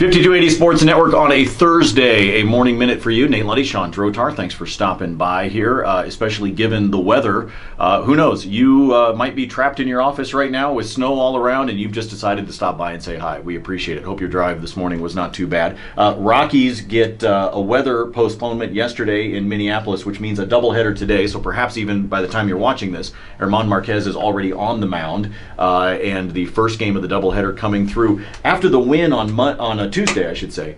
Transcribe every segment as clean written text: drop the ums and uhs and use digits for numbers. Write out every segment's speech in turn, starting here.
5280 Sports Network on a Thursday, a morning minute for you. Nate Luddy, Sean Drotar, thanks for stopping by here, especially given the weather. Who knows, you might be trapped in your office right now with snow all around and you've just decided to stop by and say hi. We appreciate it. Hope your drive this morning was not too bad. Rockies get a weather postponement yesterday in Minneapolis, which means a doubleheader today, so perhaps even by the time you're watching this, German Marquez is already on the mound, and the first game of the doubleheader coming through after the win on a Tuesday, I should say.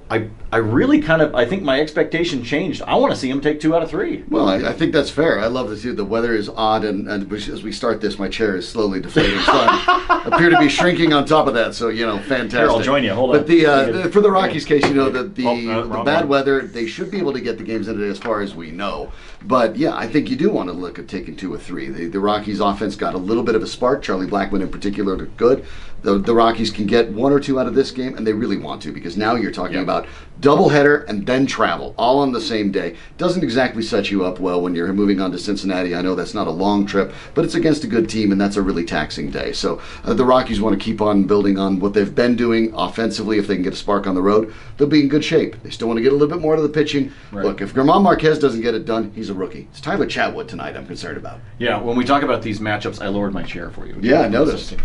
I really I think my expectation changed. I want to see him take 2 out of 3. Well, I think that's fair. I love to see the weather is odd, and as we start this, my chair is slowly deflating. So I appear to be shrinking on top of that, so, fantastic. Here, I'll join you. Hold on. But for the Rockies case, the bad weather, they should be able to get the games in it as far as we know. But, yeah, I think you do want to look at taking 2 or 3. The Rockies offense got a little bit of a spark. Charlie Blackmon in particular looked good. The Rockies can get 1 or 2 out of this game, and they really want to, because now you're talking about doubleheader and then travel, all on the same day. Doesn't exactly set you up well when you're moving on to Cincinnati. I know that's not a long trip, but it's against a good team, and that's a really taxing day. So the Rockies want to keep on building on what they've been doing offensively. If they can get a spark on the road, they'll be in good shape. They still want to get a little bit more to the pitching. Right. Look, if German Marquez doesn't get it done, he's a rookie. It's Tyler Chatwood tonight I'm concerned about. Yeah, when we talk about these matchups, I lowered my chair for you. Yeah, I noticed.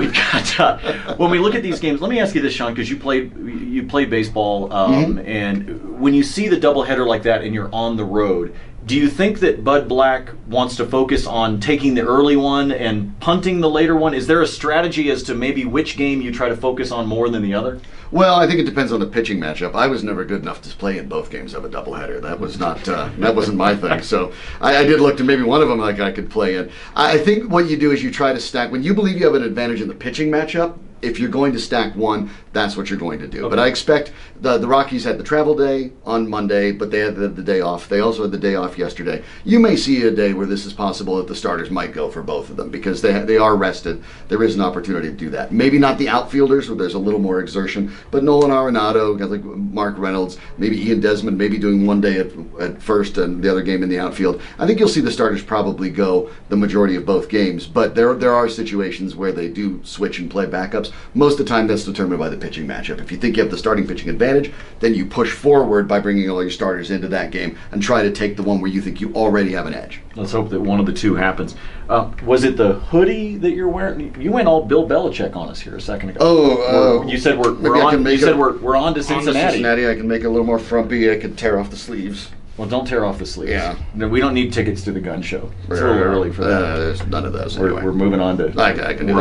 We've got when we look at these games, let me ask you this, Sean, because you played baseball, and when you see the doubleheader like that and you're on the road, do you think that Bud Black wants to focus on taking the early one and punting the later one? Is there a strategy as to maybe which game you try to focus on more than the other? Well, I think it depends on the pitching matchup. I was never good enough to play in both games of a doubleheader. That was not that wasn't my thing. So I did look to maybe one of them like I could play in. I think what you do is you try to stack. When you believe you have an advantage in the pitching matchup, if you're going to stack one, that's what you're going to do. Okay. But I expect the Rockies had the travel day on Monday, but they had the day off. They also had the day off yesterday. You may see a day where this is possible that the starters might go for both of them because they are rested. There is an opportunity to do that. Maybe not the outfielders where there's a little more exertion, but Nolan Arenado, guys like Mark Reynolds, maybe Ian Desmond, maybe doing one day at first and the other game in the outfield. I think you'll see the starters probably go the majority of both games, but there are situations where they do switch and play backups. Most of the time that's determined by the pitching matchup. If you think you have the starting pitching advantage, then you push forward by bringing all your starters into that game and try to take the one where you think you already have an edge. Let's hope that one of the two happens. Was it the hoodie that you're wearing? You went all Bill Belichick on us here a second ago. You said we're on. You said we're on to Cincinnati. On to Cincinnati, I can make it a little more frumpy. I can tear off the sleeves. Well, don't tear off the sleeves. Yeah. No, we don't need tickets to the gun show. It's a little early for that. There's none of those. Anyway. We're moving on to. I can do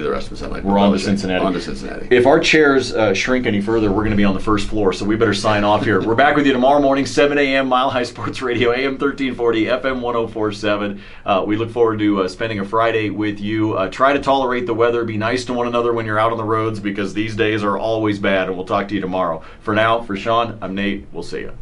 the rest of the night. We're on to Cincinnati. On to Cincinnati. If our chairs shrink any further, we're going to be on the first floor, so we better sign off here. We're back with you tomorrow morning, 7 a.m. Mile High Sports Radio, AM 1340, FM 1047. We look forward to spending a Friday with you. Try to tolerate the weather. Be nice to one another when you're out on the roads because these days are always bad, and we'll talk to you tomorrow. For now, for Sean, I'm Nate. We'll see you.